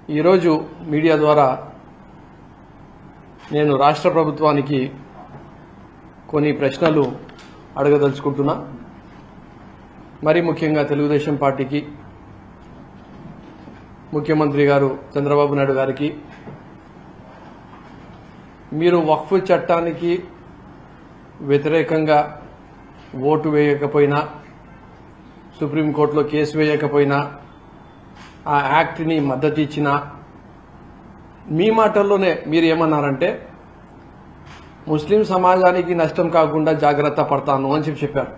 ఈరోజు మీడియా ద్వారా నేను రాష్ట్ర ప్రభుత్వానికి కొన్ని ప్రశ్నలు అడగదలుచుకుంటున్నా. మరి ముఖ్యంగా తెలుగుదేశం పార్టీకి, ముఖ్యమంత్రి గారు చంద్రబాబు నాయుడు గారికి, మీరు వక్ఫ్ చట్టానికి వ్యతిరేకంగా ఓటు వేయకపోయినా, సుప్రీంకోర్టులో కేసు వేయకపోయినా, ఆ యాక్ట్ని మద్దతు ఇచ్చినా, మీ మాటల్లోనే మీరు ఏమన్నారంటే ముస్లిం సమాజానికి నష్టం కాకుండా జాగ్రత్త పడతాను అని చెప్పారు.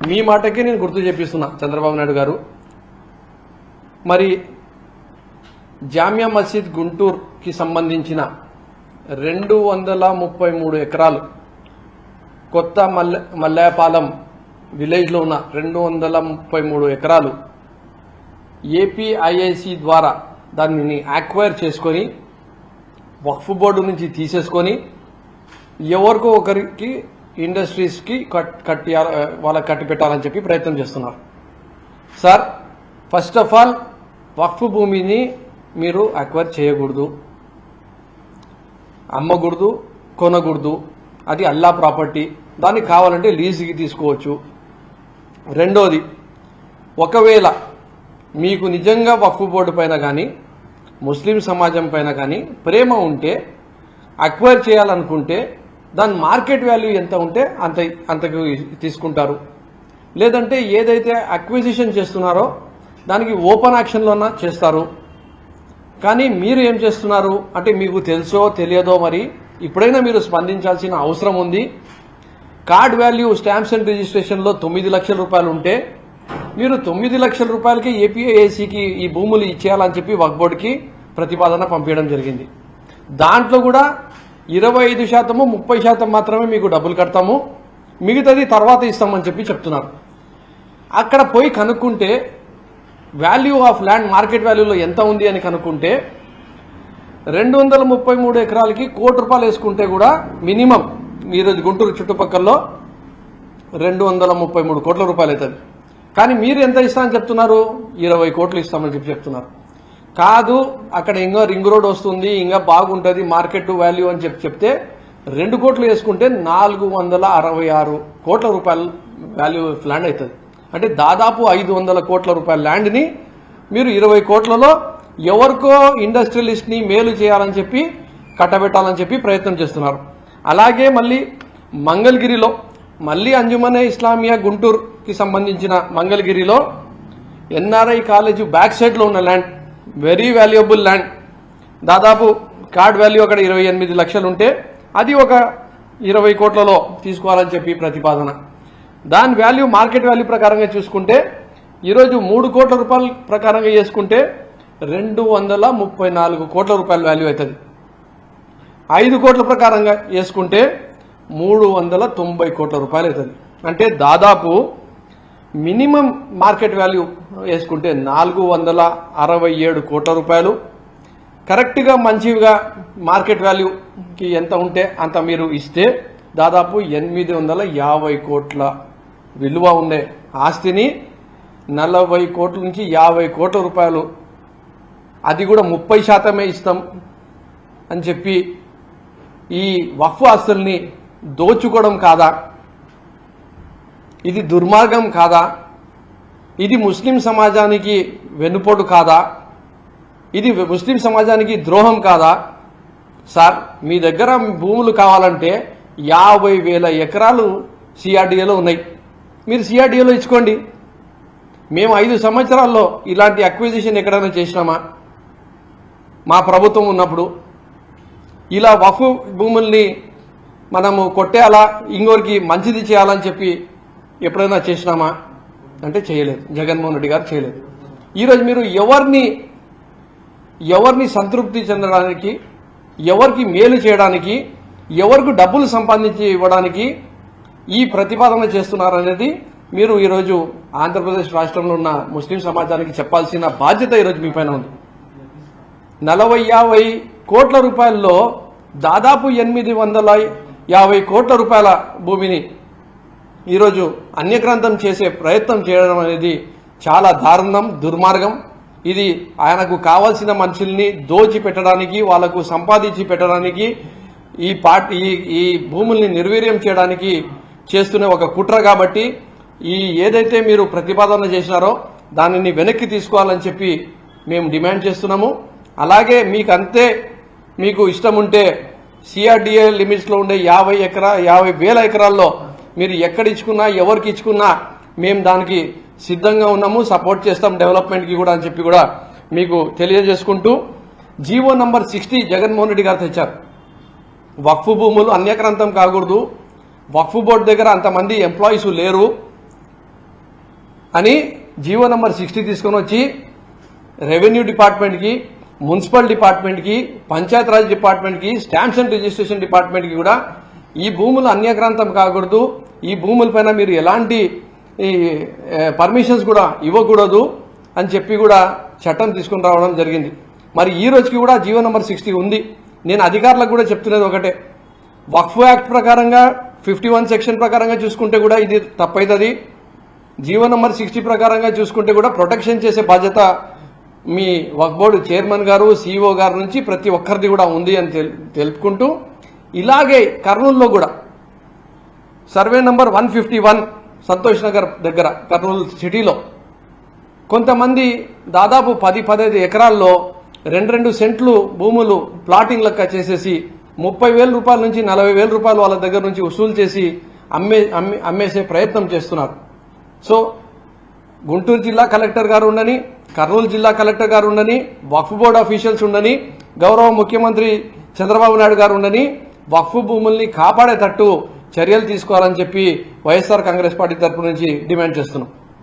మీ మాటకే నేను గుర్తు చేపిస్తున్నా చంద్రబాబు నాయుడు గారు. మరి జామియా మసీద్ గుంటూరుకి సంబంధించిన 233 ఎకరాలు, కొత్త మల్లాయపాలెం విలేజ్లో ఉన్న 233 ఎకరాలు ఏపీఐఐసి ద్వారా దానిని అక్వైర్ చేసుకొని వక్ఫ్ బోర్డు నుంచి తీసేసుకొని ఎవరికో ఒకరికి ఇండస్ట్రీస్కి వాళ్ళకి కట్టి పెట్టాలని చెప్పి ప్రయత్నం చేస్తున్నారు. సార్, ఫస్ట్ ఆఫ్ ఆల్ వక్ఫ్ భూమిని మీరు అక్వైర్ చేయకూడదు, అమ్మకూడదు, కొనకూడదు. అది అల్లా ప్రాపర్టీ. దానికి కావాలంటే లీజుకి తీసుకోవచ్చు. రెండోది, ఒకవేళ మీకు నిజంగా వక్ఫ్ బోర్డు పైన కానీ ముస్లిం సమాజం పైన కానీ ప్రేమ ఉంటే, అక్వైర్ చేయాలనుకుంటే దాని మార్కెట్ వాల్యూ ఎంత ఉంటే అంతకు తీసుకుంటారు. లేదంటే ఏదైతే అక్విజిషన్ చేస్తున్నారో దానికి ఓపెన్ యాక్షన్లోనా చేస్తారు. కానీ మీరు ఏం చేస్తున్నారు అంటే, మీకు తెలుసో తెలియదో మరి ఇప్పుడైనా మీరు స్పందించాల్సిన అవసరం ఉంది. కార్డ్ వాల్యూ స్టాంప్స్ అండ్ రిజిస్ట్రేషన్లో 9 లక్షల రూపాయలు ఉంటే మీరు 9 లక్షల రూపాయలకి ఏపీఐఏసీకి ఈ భూములు ఇచ్చేయాలని చెప్పి వక్ఫ్ బోర్డుకి ప్రతిపాదన పంపించడం జరిగింది. దాంట్లో కూడా 25%, 30% మాత్రమే మీకు డబ్బులు కడతాము, మిగతాది తర్వాత ఇస్తామని చెప్పి చెప్తున్నారు. అక్కడ పోయి కనుక్కుంటే వాల్యూ ఆఫ్ ల్యాండ్ మార్కెట్ వాల్యూలో ఎంత ఉంది అని కనుక్కుంటే 233 ఎకరాలకి ₹1 కోటి వేసుకుంటే కూడా మినిమం ఈరోజు గుంటూరు చుట్టుపక్కలలో 233 కోట్ల రూపాయలు అవుతుంది. కానీ మీరు ఎంత ఇస్తామని చెప్తున్నారు? 20 కోట్లు ఇస్తామని చెప్పి చెప్తున్నారు. కాదు, అక్కడ ఇంకా రింగ్ రోడ్ వస్తుంది, ఇంకా బాగుంటుంది మార్కెట్ వాల్యూ అని చెప్తే 2 కోట్లు వేసుకుంటే 466 కోట్ల రూపాయల వాల్యూ ల్యాండ్ అవుతుంది. అంటే దాదాపు 500 కోట్ల రూపాయల ల్యాండ్ని మీరు 20 కోట్లలో ఎవరికో ఇండస్ట్రియలిస్ట్ని మేలు చేయాలని చెప్పి కట్టబెట్టాలని చెప్పి ప్రయత్నం చేస్తున్నారు. అలాగే మళ్ళీ మంగళగిరిలో, మళ్ళీ అంజుమనే ఇస్లామియా గుంటూరుకి సంబంధించిన మంగళగిరిలో ఎన్ఆర్ఐ కాలేజ్ బ్యాక్ సైడ్లో ఉన్న ల్యాండ్, వెరీ వాల్యుయబుల్ ల్యాండ్, దాదాపు కార్డ్ వాల్యూ అక్కడ 28 లక్షలు ఉంటే అది ఒక 20 కోట్లలో తీసుకోవాలని చెప్పి ప్రతిపాదన. దాని వాల్యూ మార్కెట్ వాల్యూ ప్రకారంగా చూసుకుంటే ఈరోజు 3 కోట్ల రూపాయల ప్రకారంగా చేసుకుంటే 234 కోట్ల రూపాయల వాల్యూ అవుతుంది. 5 కోట్ల ప్రకారంగా వేసుకుంటే 390 కోట్ల రూపాయలు అవుతుంది. అంటే దాదాపు మినిమం మార్కెట్ వాల్యూ వేసుకుంటే 467 కోట్ల రూపాయలు. కరెక్ట్గా మంచిగా మార్కెట్ వాల్యూకి ఎంత ఉంటే అంత మీరు ఇస్తే దాదాపు 850 కోట్ల విలువ ఉండే ఆస్తిని 40 కోట్ల నుంచి 50 కోట్ల రూపాయలు, అది కూడా 30% ఇస్తాం అని చెప్పి ఈ వక్ఫ్ ఆస్తుల్ని దోచుకోవడం కాదా? ఇది దుర్మార్గం కాదా? ఇది ముస్లిం సమాజానికి వెన్నుపోటు కాదా? ఇది ముస్లిం సమాజానికి ద్రోహం కాదా? సార్, మీ దగ్గర భూములు కావాలంటే 50,000 ఎకరాలు సిఆర్డీఏలో ఉన్నాయి. మీరు సిఆర్డీఏలో ఇచ్చుకోండి. మేము 5 సంవత్సరాల్లో ఇలాంటి అక్విజిషన్ ఎక్కడైనా చేసినామా? మా ప్రభుత్వం ఉన్నప్పుడు ఇలా వక్ఫ్ భూముల్ని మనము కొట్టేయాలా, ఇంకోరికి మంచిది చేయాలని చెప్పి ఎప్పుడైనా చేసినామా అంటే చేయలేదు. జగన్మోహన్ రెడ్డి గారు చేయలేదు. ఈరోజు మీరు ఎవరిని సంతృప్తి చెందడానికి, ఎవరికి మేలు చేయడానికి, ఎవరికి డబ్బులు సంపాదించి ఇవ్వడానికి ఈ ప్రతిపాదన చేస్తున్నారనేది మీరు ఈరోజు ఆంధ్రప్రదేశ్ రాష్ట్రంలో ఉన్న ముస్లిం సమాజానికి చెప్పాల్సిన బాధ్యత ఈరోజు మీ పైన ఉంది. 40-50 కోట్ల రూపాయల్లో దాదాపు 850 కోట్ల రూపాయల భూమిని ఈరోజు అన్యగ్రంథం చేసే ప్రయత్నం చేయడం అనేది చాలా దారుణం, దుర్మార్గం. ఇది ఆయనకు కావాల్సిన మనుషుల్ని దోచి పెట్టడానికి, వాళ్లకు సంపాదించి పెట్టడానికి, ఈ భూముల్ని నిర్వీర్యం చేయడానికి చేస్తున్న ఒక కుట్ర. కాబట్టి ఏదైతే మీరు ప్రతిపాదన చేసినారో దానిని వెనక్కి తీసుకోవాలని చెప్పి మేము డిమాండ్ చేస్తున్నాము. అలాగే మీకు ఇష్టం ఉంటే సిఆర్డిఏ లిమిట్స్ లో ఉండే 50,000 ఎకరాల్లో మీరు ఎక్కడ ఇచ్చుకున్నా, ఎవరికి ఇచ్చుకున్నా మేము దానికి సిద్ధంగా ఉన్నాము, సపోర్ట్ చేస్తాం డెవలప్మెంట్ కి కూడా అని చెప్పి కూడా మీకు తెలియజేసుకుంటూ, జీవో నంబర్ 60 జగన్మోహన్ రెడ్డి గారు తెచ్చారు. వక్ఫ్ భూములు అన్యక్రాంతం కాకూడదు, వక్ఫ్ బోర్డు దగ్గర అంతమంది ఎంప్లాయీస్ లేరు అని జీవో నంబర్ 60 తీసుకొని వచ్చి రెవెన్యూ డిపార్ట్మెంట్కి, మున్సిపల్ డిపార్ట్మెంట్కి, పంచాయతీరాజ్ డిపార్ట్మెంట్కి, స్టాంప్స్ అండ్ రిజిస్ట్రేషన్ డిపార్ట్మెంట్కి కూడా ఈ భూములు అన్యక్రాంతం కాకూడదు, ఈ భూములపైన మీరు ఎలాంటి పర్మిషన్స్ కూడా ఇవ్వకూడదు అని చెప్పి కూడా చట్టం తీసుకుని రావడం జరిగింది. మరి ఈ రోజుకి కూడా జీవో నంబర్ 60 ఉంది. నేను అధికారులకు కూడా చెప్తున్నది ఒకటే, వక్ఫ్ యాక్ట్ ప్రకారంగా 51 సెక్షన్ ప్రకారంగా చూసుకుంటే కూడా ఇది తప్పైతుంది. జీవో నంబర్ 60 ప్రకారంగా చూసుకుంటే కూడా ప్రొటెక్షన్ చేసే బాధ్యత మీ వక్ఫ్ బోర్డు చైర్మన్ గారు, సిఇఓ గారి నుంచి ప్రతి ఒక్కరిది కూడా ఉంది అని తెలుపుకుంటూ, ఇలాగే కర్నూలులో కూడా సర్వే నంబర్ 151 సంతోష్ నగర్ దగ్గర కర్నూలు సిటీలో కొంతమంది దాదాపు 10-15 ఎకరాల్లో 2 సెంట్లు భూములు ప్లాటింగ్ లెక్క చేసేసి 30,000 రూపాయల నుంచి 40,000 రూపాయలు వాళ్ళ దగ్గర నుంచి వసూలు చేసి అమ్మేసే ప్రయత్నం చేస్తున్నారు. సో గుంటూరు జిల్లా కలెక్టర్ గారు ఉండని, కర్నూలు జిల్లా కలెక్టర్ గారు ఉండని, వక్ఫ్ బోర్డు అఫీషియల్స్ ఉండని, గౌరవ ముఖ్యమంత్రి చంద్రబాబు నాయుడు గారు ఉండని వక్ఫ్ భూముల్ని కాపాడేటట్టు చర్యలు తీసుకోవాలని చెప్పి వైఎస్ఆర్ కాంగ్రెస్ పార్టీ తరపు నుంచి డిమాండ్ చేస్తున్నాం.